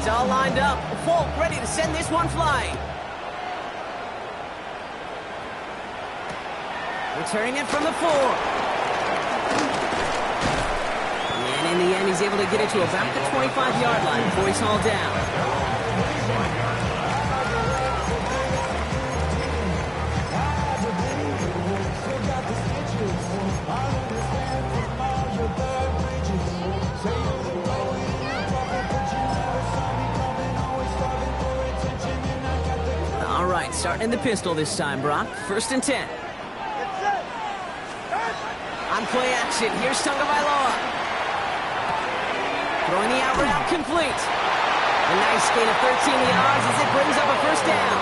He's all lined up. Folk ready to send this one flying. Returning it from the 4. And in the end, he's able to get it to about the 25-yard line before he's hauled down. All right, starting in the pistol this time, Brock. 1st and 10. On play action, here's Tagovailoa. Throwing the out route complete. A nice gain of 13 yards as it brings up a 1st down.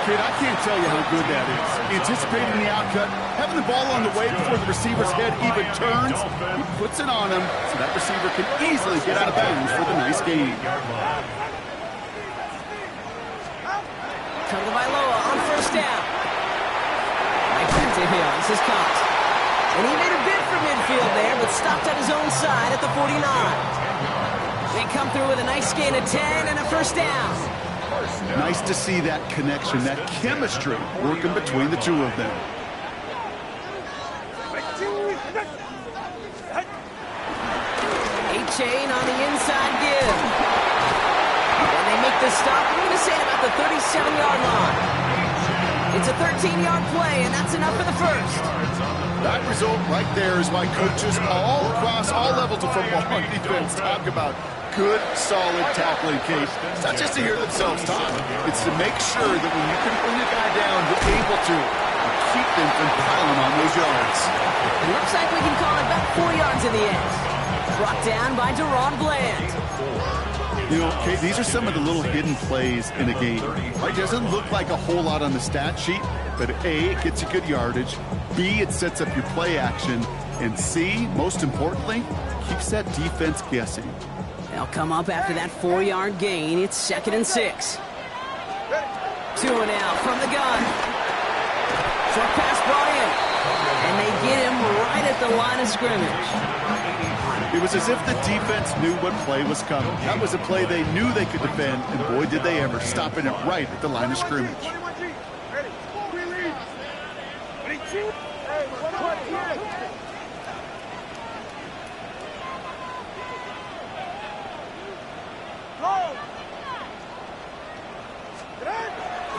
Kid, I can't tell you how good that is. Anticipating the outcut, having the ball on the way before the receiver's head even turns, he puts it on him so that receiver can easily get out of bounds for the nice gain. Tagovailoa on 1st down. Right to him. This is caught. And he made a bid for midfield there, but stopped on his own side at the 49. They come through with a nice gain of 10 and a 1st down. Nice to see that connection, that chemistry working between the two of them. A-Chain on the inside give. And they make the stop, I'm going to say about the 37-yard line. It's a 13-yard play, and that's enough for the 1st. That result right there is why coaches all across all levels of football and defense talk about good, solid tackling, Kate. It's not just to hear themselves talk. It's to make sure that when you can bring a guy down, you're able to keep them from piling on those yards. It looks like we can call it about 4 yards in the end. Brought down by Deron Bland. You know, Kate, these are some of the little hidden plays in a game. Right? It doesn't look like a whole lot on the stat sheet, but A, it gets you good yardage. B, it sets up your play action. And C, most importantly, keeps that defense guessing. They'll come up after that 4-yard gain. It's 2nd and 6. 2 and out from the gun. Short pass brought in. And they get him right at the line of scrimmage. It was as if the defense knew what play was coming. That was a play they knew they could defend, and boy, did they ever, stopping it right at the line of scrimmage.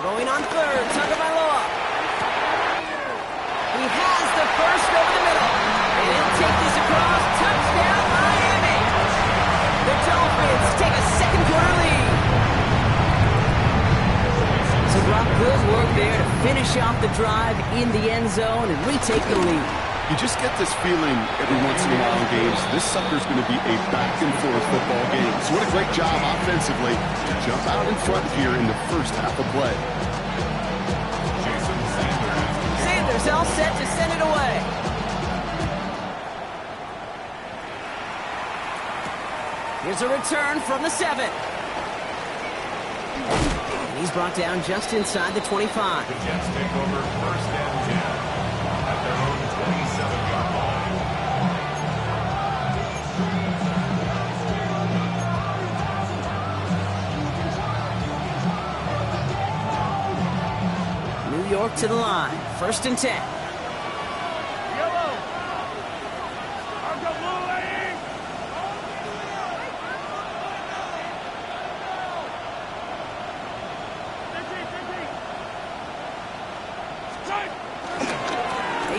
Throwing on 3rd, Tagovailoa. He has the 1st over the middle. And he'll take this across. Touchdown, Miami. The Dolphins take a 2nd-quarter lead. So Brock, good work there to finish off the drive in the end zone and retake the lead. You just get this feeling every once in a while in games, this sucker's going to be a back-and-forth football game. So what a great job offensively to jump out in front here in the first half of play. Sanders all set to send it away. Here's a return from the 7. And he's brought down just inside the 25. The Jets take over 1st and 10 at their own 27-yard line. New York to the line. 1st and 10.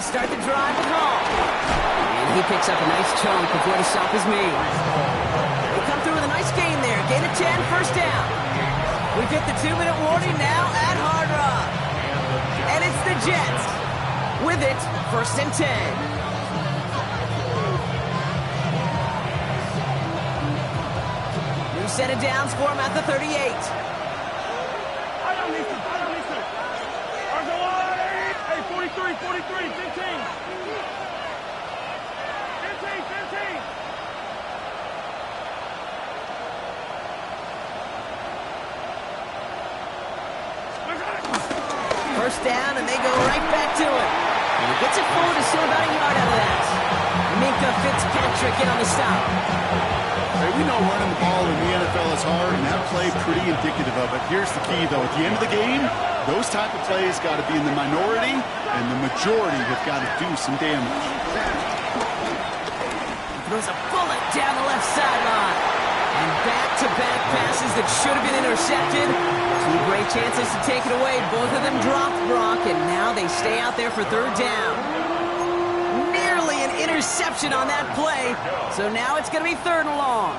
Start the drive with Hall. And he picks up a nice chunk before the stop is made. They come through with a nice gain there. Gain of 10, 1st down. We've hit the 2-minute warning now at Hard Rock. And it's the Jets. With it, 1st and 10. New set of downs for him at the 38. 43, 15. 15. First down, and they go right back to it. And he gets it forward to still about a yard out of that. Minka Fitzpatrick in on the stop. Hey, we know running the ball in the NFL is goes hard, and that play pretty indicative of it. Here's the key, though. At the end of the game, those type of plays got to be in the minority, and the majority have got to do some damage. Throws a bullet down the left sideline. And back-to-back passes that should have been intercepted. Two great chances to take it away. Both of them dropped, Brock, and now they stay out there for third down. Nearly an interception on that play, so now it's going to be third and long.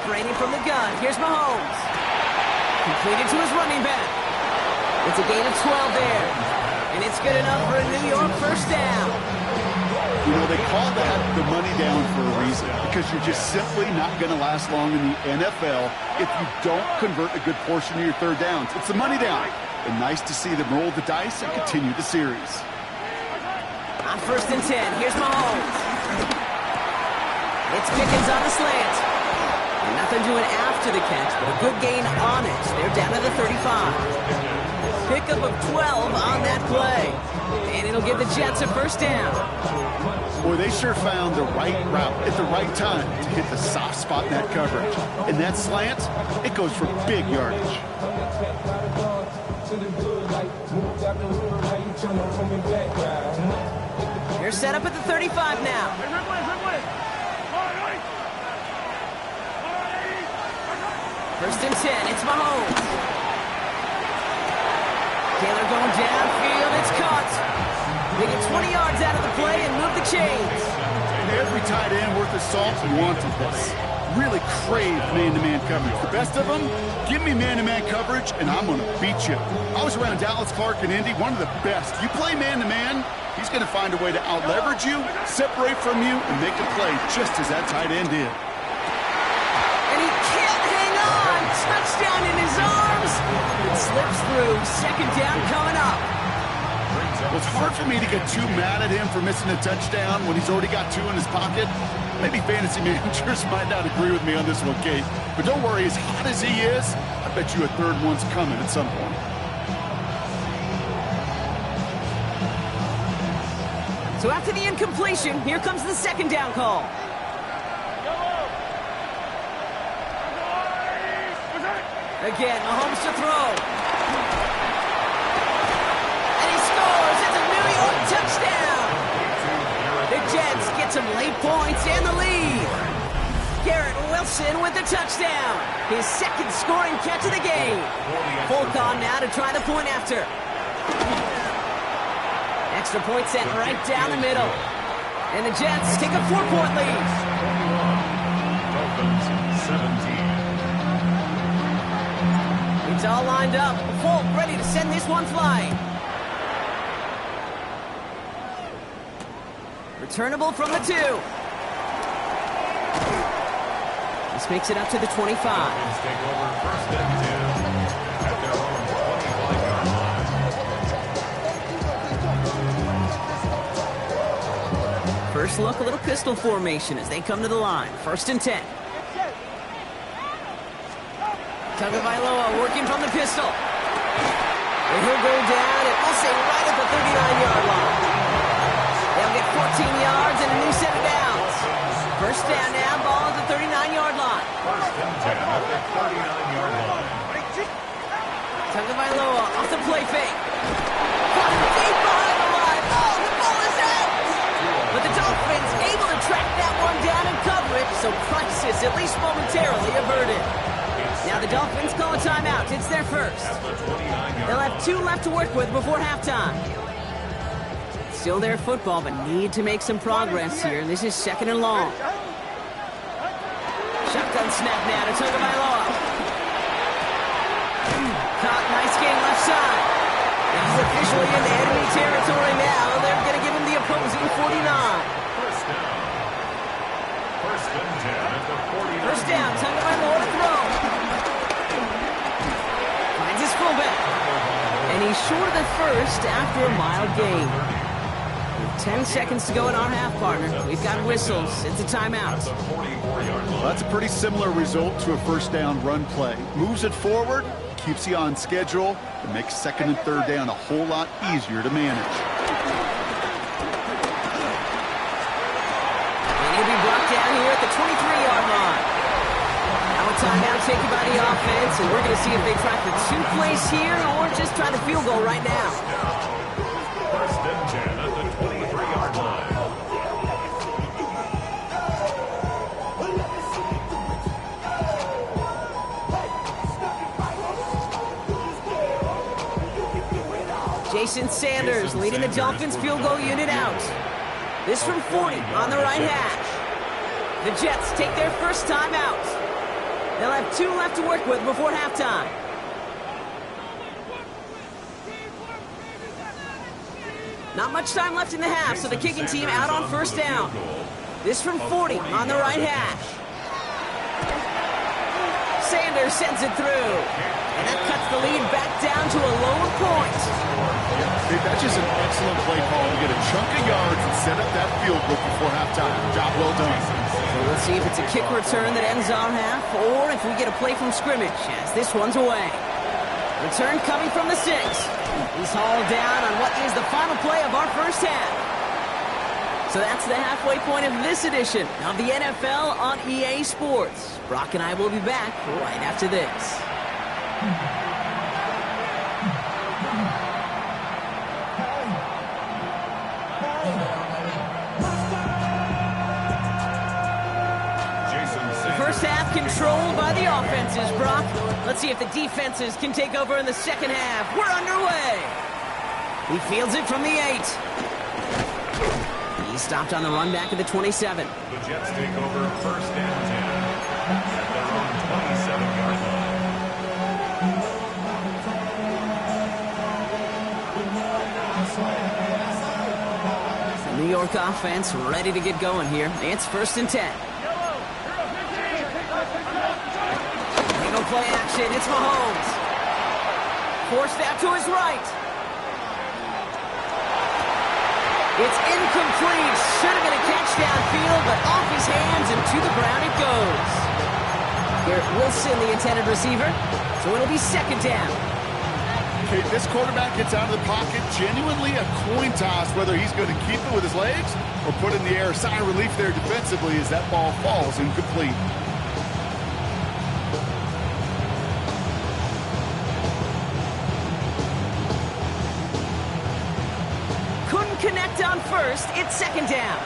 Operating from the gun, here's Mahomes. Completed to his running back. It's a gain of 12 there. And it's good enough for a New York first down. You know, they call that the money down for a reason, because you're just simply not going to last long in the NFL if you don't convert a good portion of your third downs. It's the money down. And nice to see them roll the dice and continue the series. On first and 10, here's Mahomes. It's Pickens on the slant. And nothing doing after the catch, but a good gain on it. They're down to the 35. Pickup of 12 on that play. And it'll give the Jets a first down. Boy, they sure found the right route at the right time to hit the soft spot in that coverage. And that slant, it goes for big yardage. They're set up at the 35 now. First and 10, it's Mahomes. Taylor going downfield, it's caught. They get 20 yards out of the play and move the chains. Every tight end worth his salt wanted this. Really craved man-to-man coverage. The best of them, give me man-to-man coverage and I'm going to beat you. I was around Dallas, Clark, and Indy, one of the best. You play man-to-man, he's going to find a way to out-leverage you, separate from you, and make a play just as that tight end did. And he can't hang on. Touchdown in his arms. It slips through. Second down coming up. Well, it's hard for me to get too mad at him for missing a touchdown when he's already got two in his pocket. Maybe fantasy managers might not agree with me on this one, Kate. But don't worry, as hot as he is, I bet you a third one's coming at some point. So after the incompletion, here comes the second down call. Again, Mahomes to throw. And he scores. It's a New York touchdown. The Jets get some late points and the lead. Garrett Wilson with the touchdown. His second scoring catch of the game. Fulcon now to try the point after. Extra point sent right down the middle. And the Jets take a 4-point lead. Dolphins 17. It's all lined up. Folk ready to send this one flying. Returnable from the 2. This makes it up to the 25. Dolphins take over first and 10 at their own 25-yard line. First look, a little pistol formation as they come to the line. First and 10. Tagovailoa working from the pistol. And he'll go down, and we'll say right at the 39-yard line. They'll get 14 yards and a new set of downs. First down now, ball at the 39-yard line. First and 10 at the 39-yard line. Tagovailoa off the play fake. Deep behind the line. Oh, the ball is out. But the Dolphins able to track that one down and cover it, so crisis at least momentarily averted. Now the Dolphins call a timeout. It's their first. They'll have 2 left to work with before halftime. Still their football, but need to make some progress here. This is second and long. Shotgun snap now to Tagovailoa. Caught, nice game left side. And he's officially into enemy territory now. They're going to give him the opposing 49. First down. First and 10 at the 49. First down, Tagovailoa to throw. Finds his fullback. And he's short of the first after a mild gain. 10 seconds to go in our half, partner. We've got whistles. It's a timeout. Well, that's a pretty similar result to a first down run play. Moves it forward, keeps you on schedule, and makes second and third down a whole lot easier to manage. And he'll be brought down here at the 23-yard line. Now a timeout taken by the offense, and we're going to see if they try for 2 plays here or just try the field goal right now. First and 10 at the 23-yard line. Jason Sanders leading the Dolphins field goal unit out. This from 40 on the right hash. The Jets take their first time out. They'll have 2 left to work with before halftime. Not much time left in the half, so the kicking team out on first down. This from 40 on the right hash. Sanders sends it through. And that cuts the lead back down to a lower point. That's just an excellent play call to get a chunk of yards and set up that field goal before halftime. Job well done. So we'll see if it's a kick return that ends our half, or if we get a play from scrimmage, as this one's away. Return coming from the 6. He's hauled down on what is the final play of our first half. So that's the halfway point of this edition of the NFL on EA Sports. Brock and I will be back right after this. First half controlled by the offenses, Brock. Let's see if the defenses can take over in the second half. We're underway. He fields it from the 8. He stopped on the run back at the 27. The Jets take over first and 10 at their own 27-yard line. The New York offense ready to get going here. It's first and 10. Play action, it's Mahomes. Forced out to his right. It's incomplete. Should have been a catch downfield, but off his hands and to the ground it goes. Garrett Wilson, the intended receiver, so it'll be second down. Okay, this quarterback gets out of the pocket, genuinely a coin toss whether he's going to keep it with his legs or put it in the air. Sigh of relief there defensively as that ball falls incomplete. Connect on first, it's second down.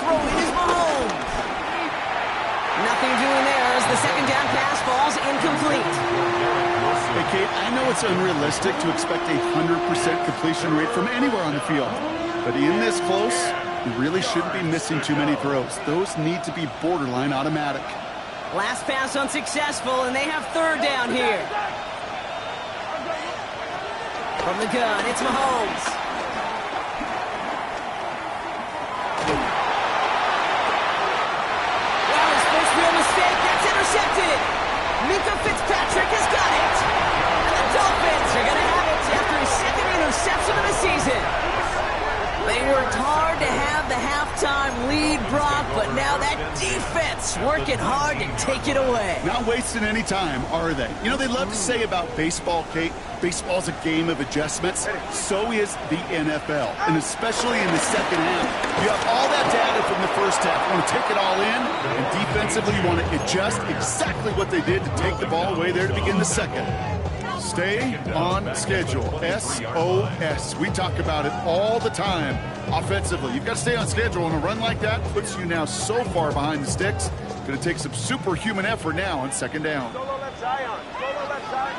Throwing is Mahomes. Nothing doing there as the second down pass falls incomplete. Hey, Kate, I know it's unrealistic to expect a 100% completion rate from anywhere on the field. But in this close, you really shouldn't be missing too many throws. Those need to be borderline automatic. Last pass unsuccessful, and they have third down here. From the gun, it's Mahomes. Well, his first real mistake, that's intercepted. Minka Fitzpatrick has got it. And the Dolphins are going to have it after his second interception of the season. They worked hard to have the halftime lead, Brock, but now that defense working hard to take it away. Not wasting any time, are they? You know, they love to say about baseball, Kate, baseball's a game of adjustments. So is the NFL, and especially in the second half. You have all that data from the first half. You want to take it all in, and defensively you want to adjust exactly what they did to take the ball away there to begin the second. Stay on schedule. SOS. We talk about it all the time. Offensively, you've got to stay on schedule, and a run like that puts you now so far behind the sticks. Going to take some superhuman effort now on second down. Solo left side on. Solo left side.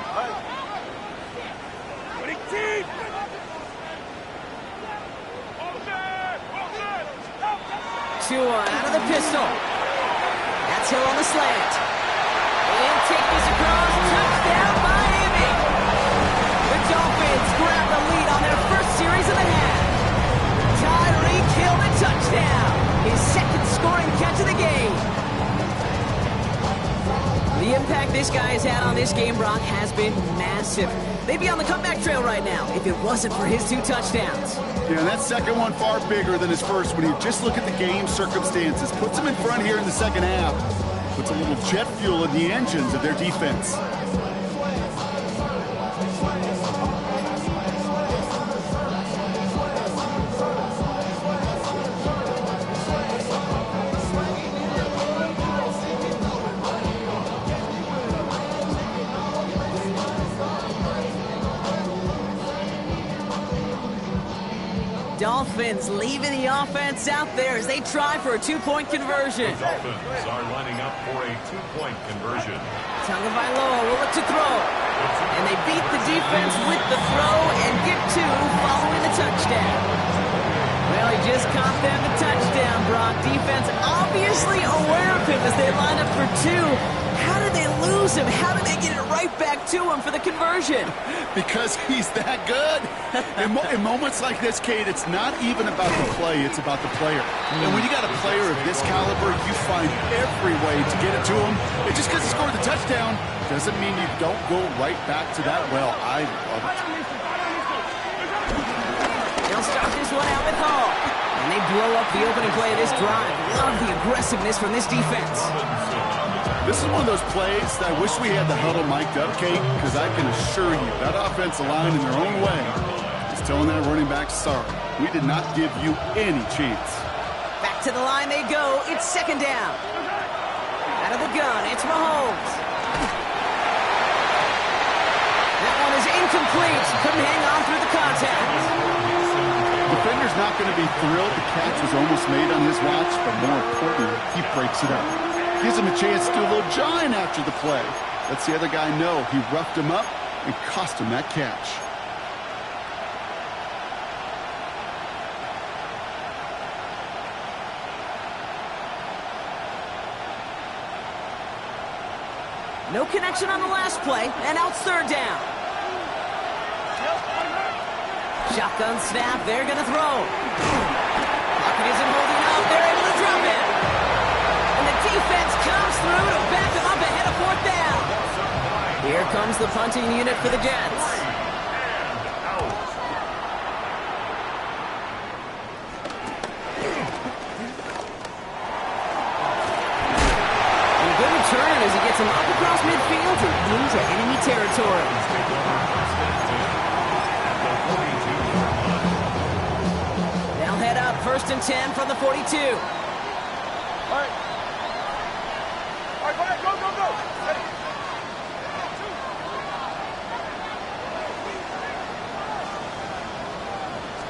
Tua out of the pistol. That's Hill on the slant. And take this across. Touchdown, Miami. The Dolphins grab the lead on their first series of the half. Tyreek Hill, a touchdown. His second scoring catch of the game. The impact this guy has had on this game, Brock, has been massive. They'd be on the comeback trail right now if it wasn't for his 2 touchdowns. Yeah, and that second one far bigger than his first when you just look at the game circumstances. Puts him in front here in the second half. Puts a little jet fuel in the engines of their defense. Dolphins leaving the offense out there as they try for a 2-point conversion. The Dolphins are lining up for a 2-point conversion. Tagovailoa will look to throw. And they beat the defense with the throw and get 2 following the touchdown. Well, he just caught them the touchdown, Brock. Defense obviously aware of him as they line up for 2. How did they lose him? How did they get it right back to him for the conversion? Because he's that good. In moments like this, Kate, it's not even about the play, it's about the player. And when you got a player of this caliber, you find every way to get it to him. And just because he scored the touchdown doesn't mean you don't go right back to that well. I love it. They'll start this one out with Hall. And they blow up the opening play of this drive. Love the aggressiveness from this defense. This is one of those plays that I wish we had the huddle mic'd up, Kate, because I can assure you that offensive line in their own way is telling that running back, sorry, we did not give you any chance. Back to the line they go. It's second down. Out of the gun, it's Mahomes. That one is incomplete. Couldn't hang on through the contact. Defender's not going to be thrilled the catch was almost made on his watch, but more importantly, he breaks it up. Gives him a chance to do a little jawing after the play. Lets the other guy know he roughed him up and cost him that catch. No connection on the last play, and now it's third down. Shotgun snap, they're going to throw. Pocket isn't holding up, they're able to drop it. And the defense comes through to back them up ahead of fourth down. Here comes the punting unit for the Jets. And a good return as he gets him up across midfield and into enemy territory. They'll head up 1st and 10 from the 42. All right, go, go, go. Ready.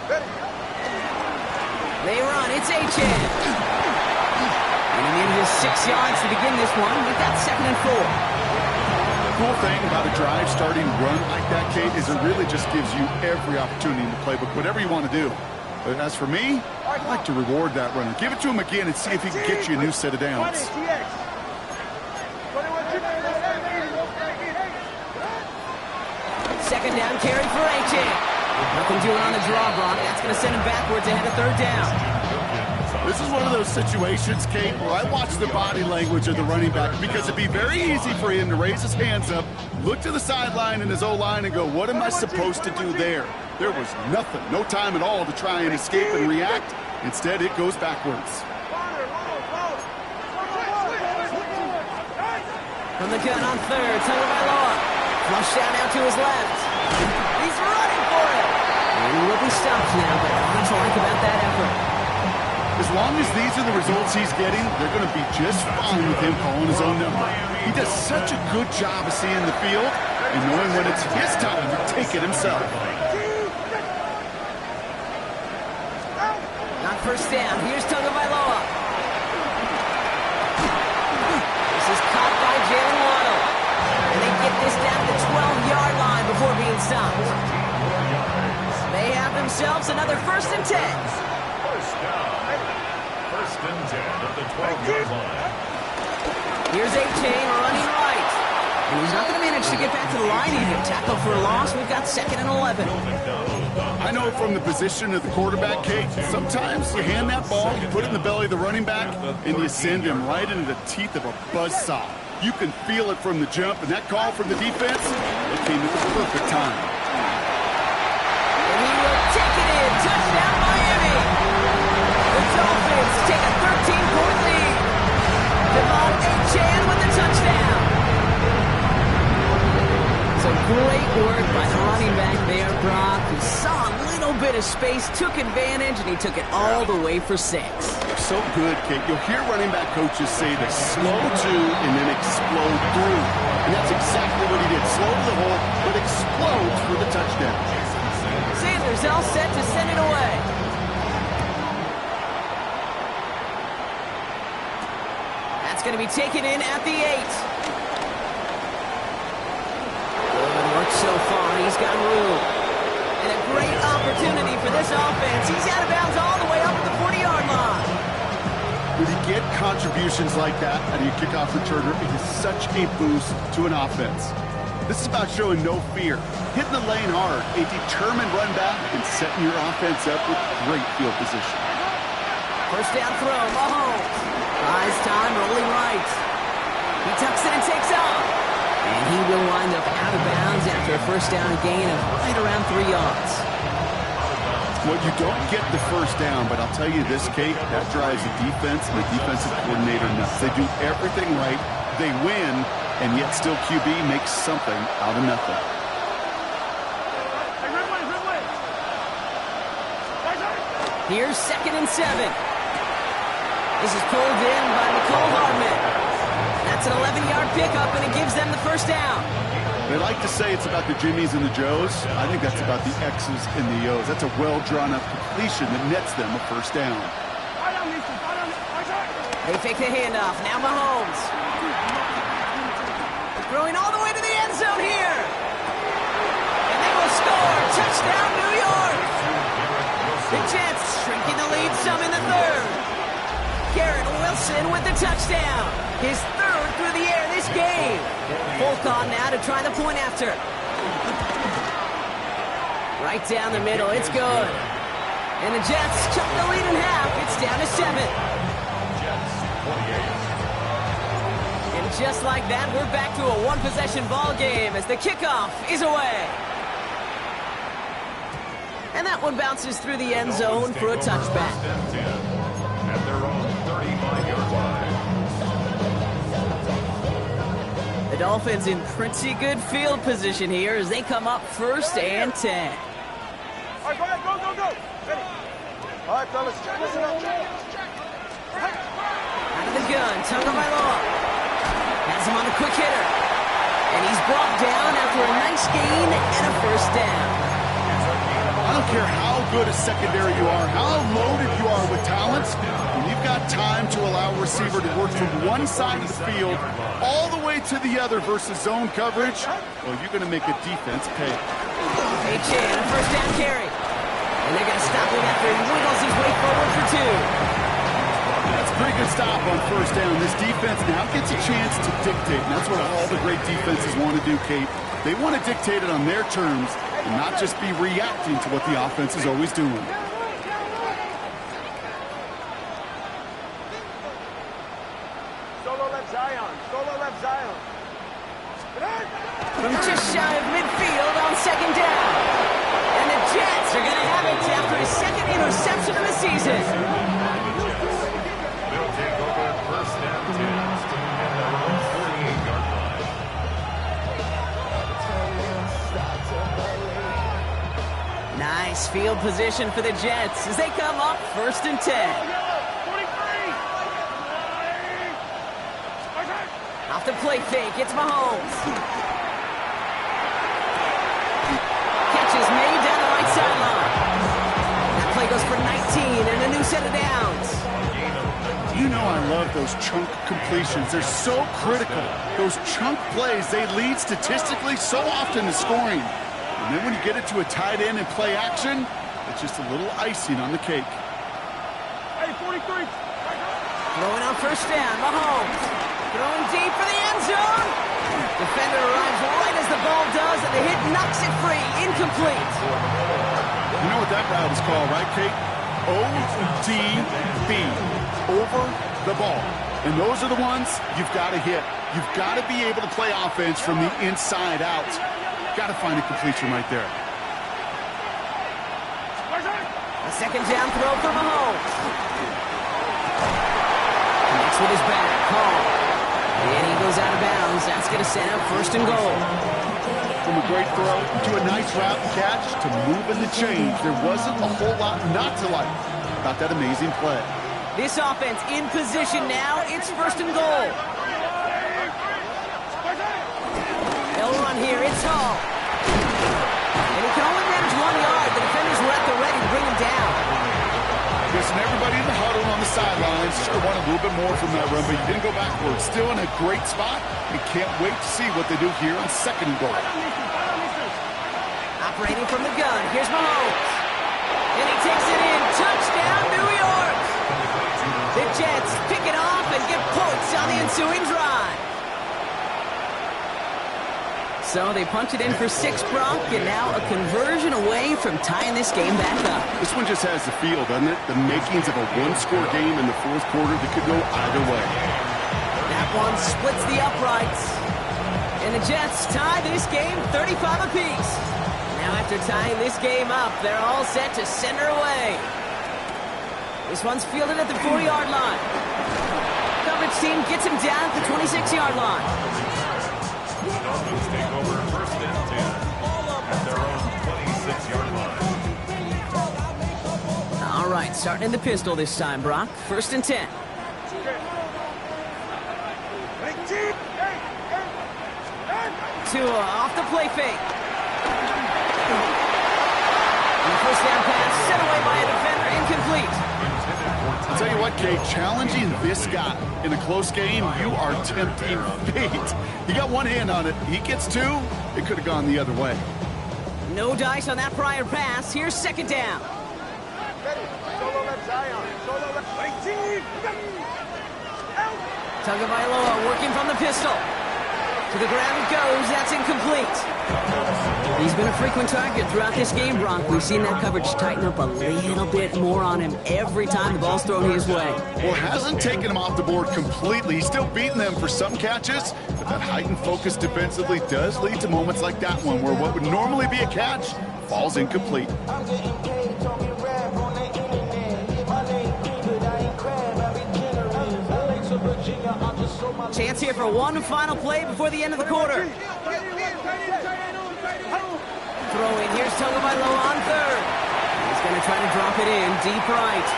Ready. They run, it's Achan. And in his 6 yards to begin this one. We've got 2nd and 4. The cool thing about a drive starting run like that, Kate, is it really just gives you every opportunity in the playbook, whatever you want to do. But as for me, I'd like to reward that runner. Give it to him again and see if he can get you a new set of downs. Second down carry for Achan. Nothing doing on the draw, Brock. That's going to send him backwards ahead of third down. This is one of those situations, Kate, where I watch the body language of the running back because it'd be very easy for him to raise his hands up, look to the sideline in his O-line and go, what am I supposed to do there? There was nothing, no time at all to try and escape and react. Instead, it goes backwards. From the gun on third, Tagovailoa. Flushed down now to his left. He's running for it. And he will be stopped now, but not to like about that effort. As long as these are the results he's getting, they're going to be just fine with him calling his own number. He does such a good job of seeing the field and knowing when it's his time to take it himself. Not first down. Here's Tagovailoa. This is caught by Jalen Waddle. And they get this down to the 12-yard line before being stopped. They have themselves another 1st and 10. First down. 1st and 10 at the 12-yard line. Here's Achan running right. And he's not going to manage to get back to the line even. Tackle for a loss. We've got 2nd and 11. I know from the position of the quarterback, Kate, sometimes you hand that ball, you put it in the belly of the running back, and you send him right into the teeth of a buzzsaw. You can feel it from the jump, and that call from the defense, it came at the perfect time. And he will take it in. Touchdown, Miami. The Dolphins take a 13-point lead. Devon Achane with the touchdown. So great work by the running back there, Brock, who saw a little bit of space, took advantage, and he took it all the way for 6. So good, Kate. You'll hear running back coaches say they slow to and then explode through. And that's exactly what he did. Slow to the hole, but explodes for the touchdown. Sanders all set to send it away. That's going to be taken in at the 8. Good work so far. He's got room. And a great opportunity for this offense. He's out of bounds all the way up at the 40-yard line. When you get contributions like that out of your kickoff returner, it is such a boost to an offense. This is about showing no fear, hitting the lane hard, a determined run back, and setting your offense up with great field position. First down throw, Mahomes. Rise time, rolling right. He tucks it and takes off. And he will wind up out of bounds after a first down gain of right around 3 yards. Well, you don't get the first down, but I'll tell you this, Kate, that drives the defense and the defensive coordinator nuts. They do everything right, they win, and yet still QB makes something out of nothing. Here's 2nd and 7. This is pulled in by Nicole Hardman. That's an 11-yard pickup, and it gives them the first down. They like to say it's about the Jimmies and the Joes. I think that's about the X's and the O's. That's a well-drawn-up completion that nets them a first down. They fake the handoff. Now Mahomes. Throwing all the way to the end zone here. And they will score. Touchdown, New York. The Jets shrinking the lead some in the 3rd. Garrett Wilson with the touchdown. His 3rd through the air this game. Folk on now to try the point after. Right down the middle. It's good. And the Jets chop the lead in half. It's down to 7. And just like that, we're back to a one-possession ball game as the kickoff is away. And that one bounces through the end zone for a touchback. At their own 35-yard line. The Dolphins in pretty good field position here as they come up 1st and 10. All right, go ahead, go. Ready. All right, fellas, listen up. Out of the gun, Tucker by Law. Has him on a quick hitter. And he's brought down after a nice gain and a first down. I don't care how good a secondary you are, how loaded you are with talents, when you've got time to allow a receiver to work from one side of the field all the way to the other versus zone coverage, well, you're going to make a defense pay. Achane, a first down carry. And they're going to stop him after he wiggles his way forward for 2. That's a pretty good stop on first down. This defense now gets a chance to dictate, and that's what all the great defenses want to do, Kate. They want to dictate it on their terms and not just be reacting to what the offense is always doing. Solo left Zion. From just shy of midfield on 2nd down. And the Jets are going to have it after his 2nd interception of the season. They'll take over 1st and 10 at their own 48-yard line. Nice field position for the Jets as they come up 1st and 10. Off the play fake, it's Mahomes. Catch is made down the right sideline. That play goes for 19 and a new set of downs. You know I love those chunk completions. They're so critical. Those chunk plays, they lead statistically so often to scoring. And then when you get it to a tight end and play action, it's just a little icing on the cake. Hey, 43. Throwing on first down, Mahomes. Throwing deep for the end zone. Defender arrives right as the ball does, and the hit knocks it free. Incomplete. You know what that route is called, right, Kate? ODB. Over the ball. And those are the ones you've got to hit. You've got to be able to play offense from the inside out. Got to find a completion right there. A second down throw for Mahomes. Connects with his back. Hall. And he goes out of bounds. That's going to set up first and goal. From a great throw to a nice route and catch to moving the change. There wasn't a whole lot not to like about that amazing play. This offense in position now. It's first and goal. They'll run here. It's Hall. And he can only manage 1 yard. The defenders were at the ready to bring him down. Listen, everybody in the huddle on the sidelines sure wanted a little bit more from that run, but you didn't go backwards. Still in a great spot. And can't wait to see what they do here on second and goal. Operating from the gun. Here's Mahomes. And he takes it in. Touchdown, New York. The Jets pick it off and get points on the ensuing drive. So they punt it in for 6, Brock, and now a conversion away from tying this game back up. This one just has the feel, doesn't it? The makings of a one-score game in the fourth quarter that could go either way. That one splits the uprights. And the Jets tie this game 35 apiece. Now after tying this game up, they're all set to send her away. This one's fielded at the 40-yard line. Coverage team gets him down at the 26-yard line. Dolphins take over first and 10 at their own 26-yard line. All right, starting in the pistol this time, Brock. First and 10. Tua off the play fake. And the first down pass set away by a defender, incomplete. I'll tell you what, Kate, challenging this guy in a close game, you are tempting fate. He got one hand on it. He gets 2. It could have gone the other way. No dice on that prior pass. Here's second down. Tagovailoa working from the pistol. To the ground it goes. That's incomplete. He's been a frequent target throughout this game, Brock. We've seen that coverage tighten up a little bit more on him every time the ball's thrown his way. Well, hasn't taken him off the board completely. He's still beating them for some catches, but that heightened focus defensively does lead to moments like that one where what would normally be a catch falls incomplete. Chance here for one final play before the end of the quarter. Throw in. Here's Tagovailoa on third. He's going to try to drop it in deep right.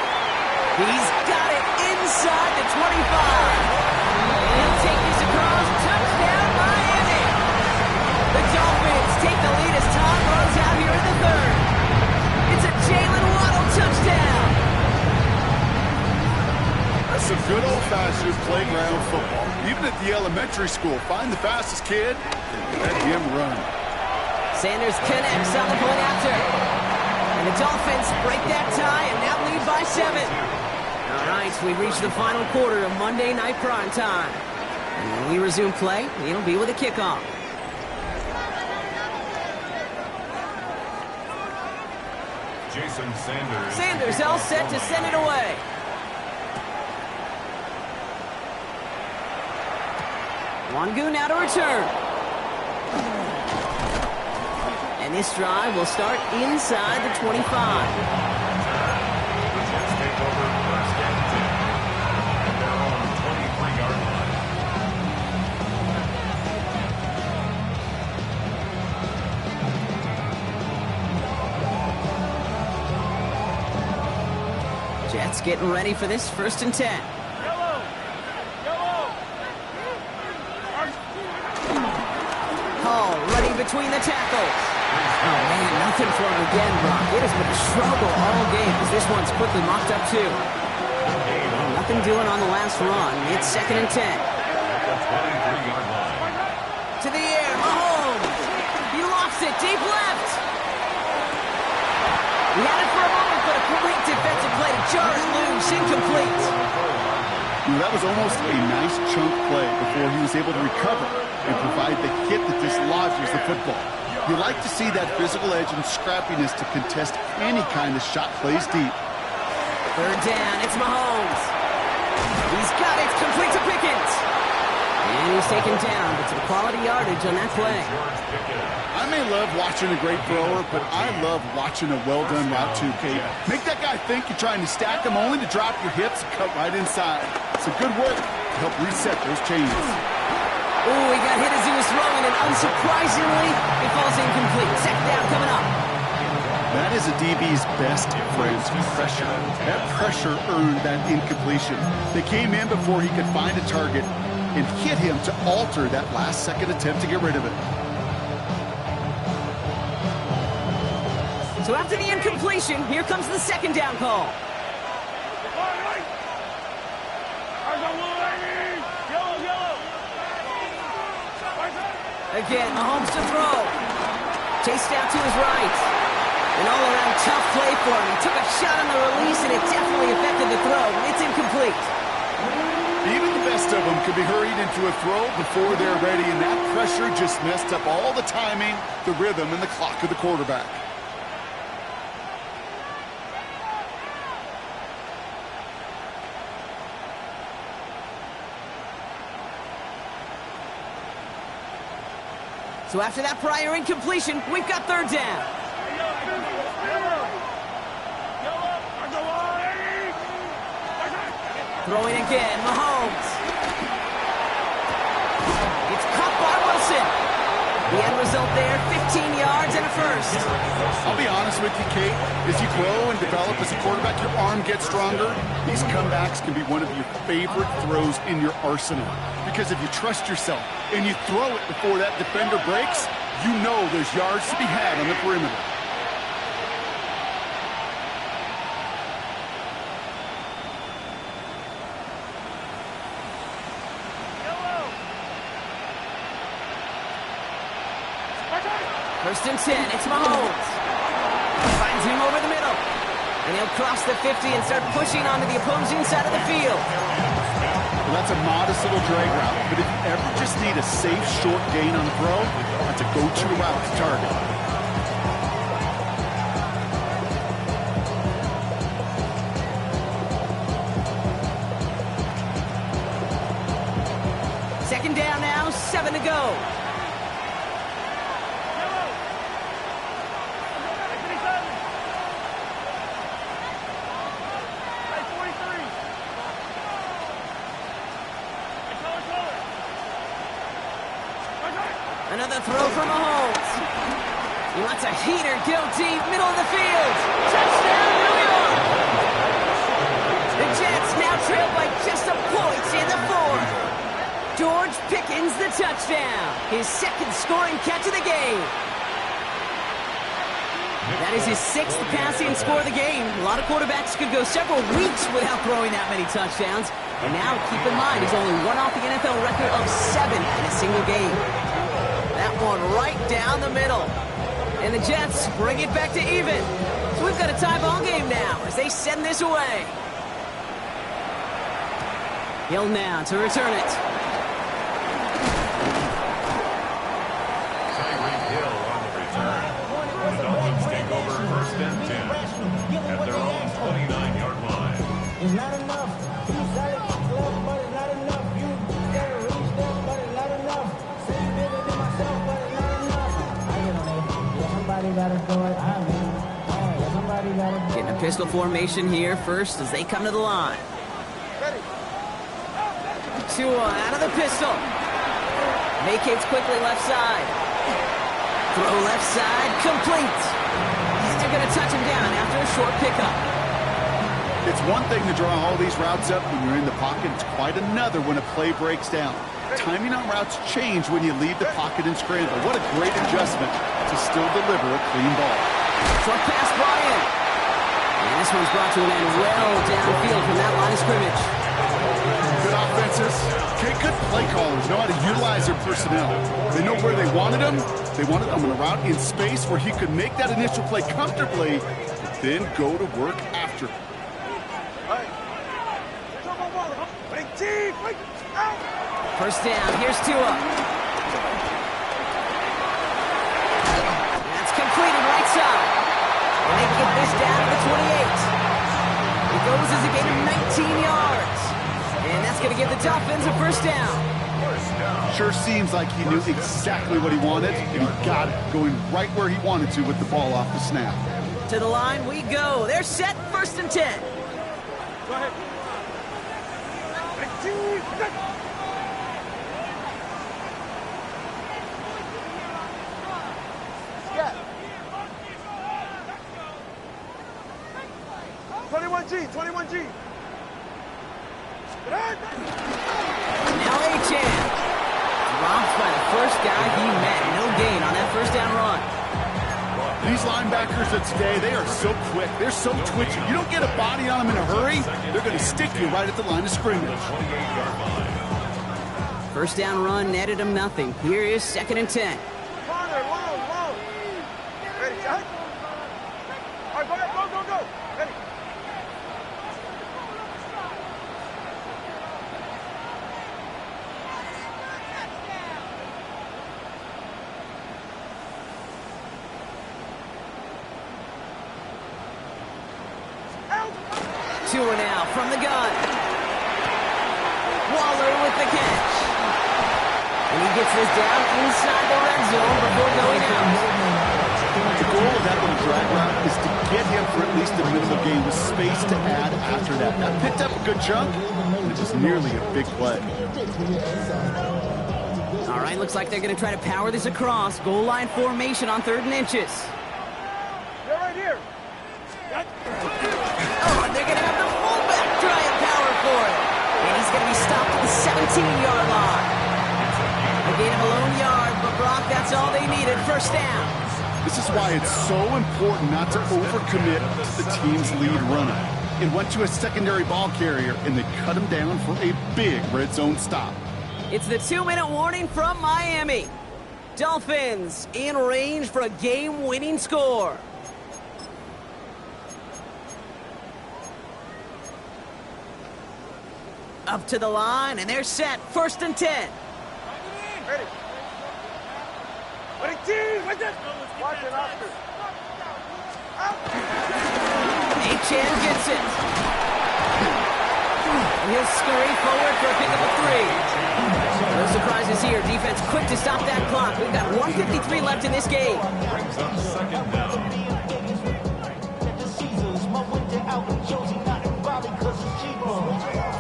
He's got it inside the 25. He'll take this across. Touchdown, Miami. The Dolphins take the lead as Tom runs out here in the third. It's a Jalen Waddle touchdown. That's some good old-fashioned playground football. Even at the elementary school, find the fastest kid and let him run. Sanders connects on the point after. And the Dolphins break that tie and now lead by 7. All right, we reach the final quarter of Monday Night Prime Time. And when we resume play, it'll be with a kickoff. Jason Sanders. Sanders all set to send it away. Wangu now to return. And this drive will start inside the 25. The Jets take over first and 10 at their own 23-yard line. Jets getting ready for this first and 10. Hall running between the tackles. Oh, man, nothing for him again, Brock. It has been a struggle all game as this one's quickly mocked up, too. Nothing doing on the last run. It's second and 10. To the air, Mahomes. He lofts it deep left. He had it for a moment, but a great defensive play to jar it loose, incomplete. That was almost a nice chunk play before he was able to recover and provide the hit that dislodges the football. You like to see that physical edge and scrappiness to contest any kind of shot plays deep. Third down, it's Mahomes. He's got it. Complete to Pickens. And he's taken down, but some quality yardage on that play. I may love watching a great thrower, but I love watching a well-done route too, Kate. Make that guy think you're trying to stack him only to drop your hips and cut right inside. Some good work to help reset those chains. Oh, he got hit as he was throwing, and unsurprisingly, it falls incomplete. Second down coming up. That is a DB's best friend, pressure. That pressure earned that incompletion. They came in before he could find a target and hit him to alter that last-second attempt to get rid of it. So after the incompletion, here comes the second down call. Again, Mahomes to throw. Chased out to his right. An all-around tough play for him. He took a shot on the release, and it definitely affected the throw. It's incomplete. Even the best of them could be hurried into a throw before they're ready, and that pressure just messed up all the timing, the rhythm, and the clock of the quarterback. So after that prior incompletion, we've got third down. Throwing again, Mahomes. It's caught by Wilson. The end result there, 15 yards and a first. I'll be honest with you, Kate. As you grow and develop as a quarterback, your arm gets stronger. These comebacks can be one of your favorite throws in your arsenal. Because if you trust yourself and you throw it before that defender breaks, you know there's yards to be had on the perimeter. First and 10, it's Mahomes. Finds him over the middle. And he'll cross the 50 and start pushing onto the opposing side of the field. Well, that's a modest little drag route, but if you ever just need a safe, short gain on the throw, that's a go-to route to target. Second down now, 7 to go. Another throw from Mahomes. He wants a heater, go deep, middle of the field. Touchdown, New York! The Jets now trail by just a point in the fourth. George Pickens the touchdown. His second scoring catch of the game. That is his sixth passing score of the game. A lot of quarterbacks could go several weeks without throwing that many touchdowns. And now, keep in mind, he's only one off the NFL record of 7 in a single game. That one right down the middle. And the Jets bring it back to even. So we've got a tie ball game now as they send this away. Hill now to return it. Tyreek Hill on the return. The Dolphins take over first and 10 at their own 29-yard line. It's not enough. You said it, but it's not enough. You gotta reach there, but it's not enough. Say you bigger than myself, but it's not enough. I get on it. Yeah, somebody gotta do it. I mean, yeah, somebody gotta do it. Getting a pistol formation here first as they come to the line. Tua out of the pistol. Vacates quickly left side. Throw left side, complete. They're going to touch him down after a short pickup. It's one thing to draw all these routes up when you're in the pocket. It's quite another when a play breaks down. Timing on routes change when you leave the pocket and scramble. What a great adjustment to still deliver a clean ball. Short pass brought in. And this one's brought to an end well downfield from that line of scrimmage. Good offenses. Okay, good play callers know how to utilize their personnel. They know where they wanted them. They wanted them on a route in space where he could make that initial play comfortably, but then go to work after. First down, here's Tua. That's completed right side. And they get this down to the 28. It goes as a gain of 19 yards. first down. Sure seems like he knew exactly what he wanted, and he got it, going right where he wanted to with the ball off the snap. To the line we go. They're set, 1st and 10. Go ahead. Scat. 21G. Now A-Chan. Dropped by the first guy he met. No gain on that first down run. These linebackers of today, they are so quick. They're so twitchy. You don't get a body on them in a hurry, they're going to stick you right at the line of scrimmage. First down run netted him nothing. Here is 2nd and 10. Corner, long. Ready, Jack? All right, go ahead, go. Ready. Two and out from the gun. Waller with the catch. And he gets this down inside the red zone before going out. The goal of that little drag route is to get him for at least the middle of the game with space to add after that. That picked up a good chunk, and it was nearly a big play. All right, looks like they're going to try to power this across. Goal line formation on 3rd and inches. You're right here. Oh, and they're going to have the fullback try and power for it. And he's going to be stopped at the 17-yard line. A gain of a lone yard, but Brock, that's all they needed. First down. This is why it's so important not to overcommit to the team's lead runner. It went to a secondary ball carrier, and they cut him down for a big red zone stop. It's the 2-minute warning from Miami. Dolphins in range for a game-winning score. Up to the line, and they're set. 1st and 10. Ready. Watch it, Oscar. A-Chan gets it. He'll scurry forward for a pickup of 3. No surprises here. Defense quick to stop that clock. We've got 1:53 left in this game. Brings up 2nd down.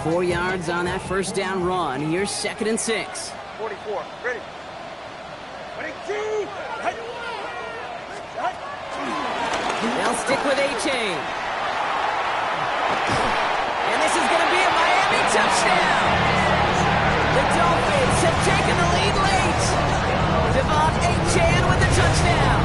4 yards on that first down run. Here's 2nd and 6. 44. Ready. They'll stick with A-Chain. And this is going to be a Miami touchdown. The Dolphins have taken the lead late. Devon A-Chan with the touchdown.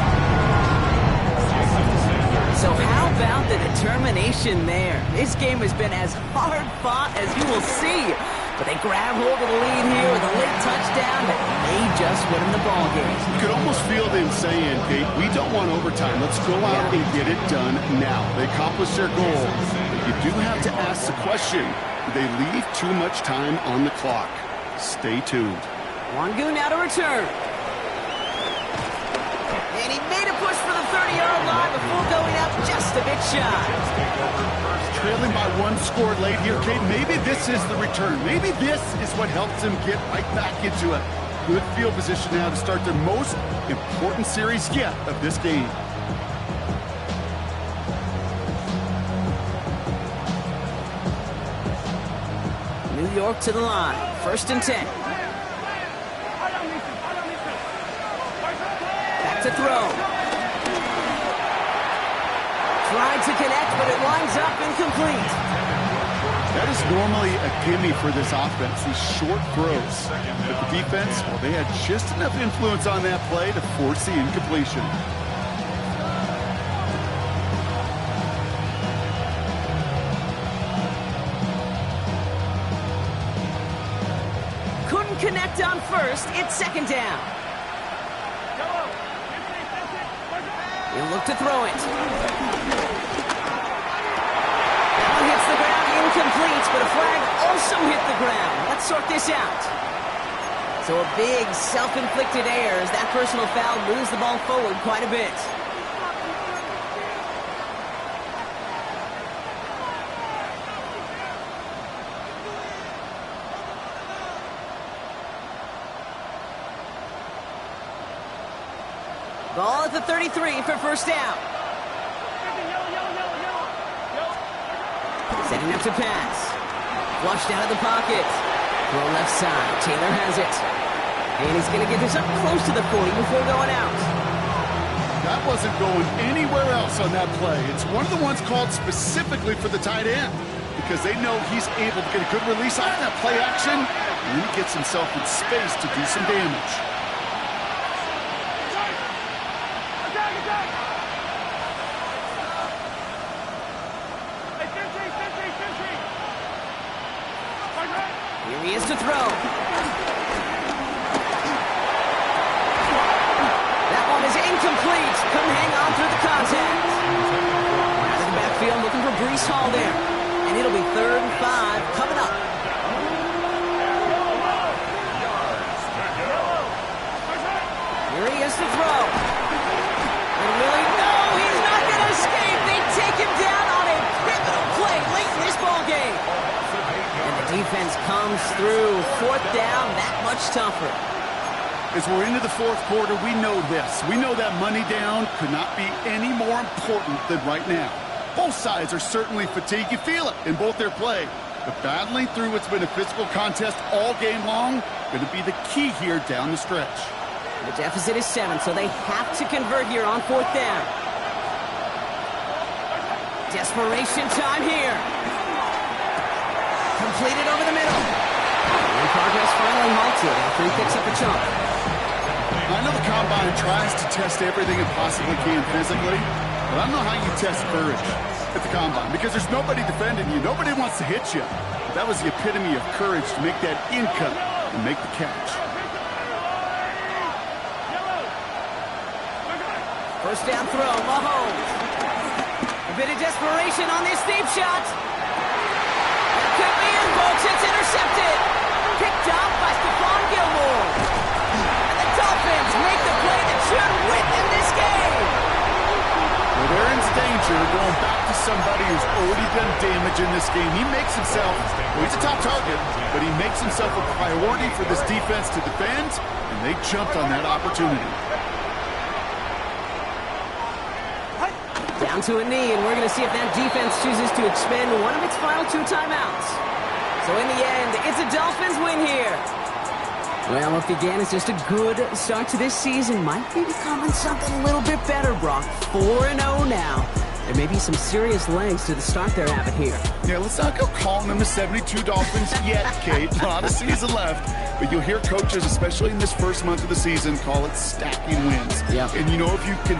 So how about the determination there? This game has been as hard fought as you will see. But they grab hold of the lead here with a late touchdown that may just win them the ball game. You could almost feel them saying, Kate, we don't want overtime. Let's go out and get it done now. They accomplished their goal. But you do have to ask the question, do they leave too much time on the clock? Stay tuned. Wangu now to return. And he made a push for the 30-yard line before going out just a bit shy. Trailing by 1 scored late here, Kate. Maybe this is the return. Maybe this is what helps them get right back into a good field position now to start their most important series yet of this game. New York to the line. 1st and 10. Back to throw. Tried to connect, but it winds up incomplete. That is normally a gimme for this offense, these short throws. But the defense, well, they had just enough influence on that play to force the incompletion. Couldn't connect on 1st. It's 2nd down. He'll look to throw it. Ball hits the ground, incomplete, but a flag also hit the ground. Let's sort this out. So a big self-inflicted error as that personal foul moves the ball forward quite a bit. Ball at the 33 for first down. Setting up to pass. Flushed out of the pocket. Throw left side. Taylor has it. And he's going to get this up close to the 40 before going out. That wasn't going anywhere else on that play. It's one of the ones called specifically for the tight end because they know he's able to get a good release off that play action, and he gets himself in space to do some damage. Here he is to throw. That one is incomplete. Couldn't hang on through the contact. Out of the backfield looking for Breece Hall there. And it'll be 3rd and 5 coming up. Here he is to throw. And really, no, he's not going to escape. They take him down on a pivotal play late in this ball game. And the defense comes through. 4th down, that much tougher. As we're into the 4th quarter, we know this. We know that money down could not be any more important than right now. Both sides are certainly fatigued. You feel it in both their play. But battling through what's been a physical contest all game long, going to be the key here down the stretch. The deficit is 7, so they have to convert here on 4th down. Desperation time here. Completed over the middle. And progress finally halted after he picks up a chunk. I know the combine tries to test everything it possibly can physically, but I don't know how you test courage at the combine because there's nobody defending you. Nobody wants to hit you. That was the epitome of courage to make that in cut and make the catch. First down throw, Mahomes. A bit of desperation on this deep shot. It could be in, folks. It's intercepted. Picked off by Stephon Gilmore. And the Dolphins make the play that should win them this game. Well, they're in danger going back to somebody who's already done damage in this game. He makes himself, well, he's a top target, but he makes himself a priority for this defense to defend, and they jumped on that opportunity. Down to a knee, and we're going to see if that defense chooses to expend one of its final 2 timeouts. So in the end, it's a Dolphins win here. Well, what began as just a good start to this season might be becoming something a little bit better, Brock. 4-0 now. There may be some serious legs to the start they're having here. Yeah, let's not go calling them the 72 Dolphins yet, Kate. A lot of season left. But you'll hear coaches, especially in this first month of the season, call it stacking wins. Yeah. And you know, if you can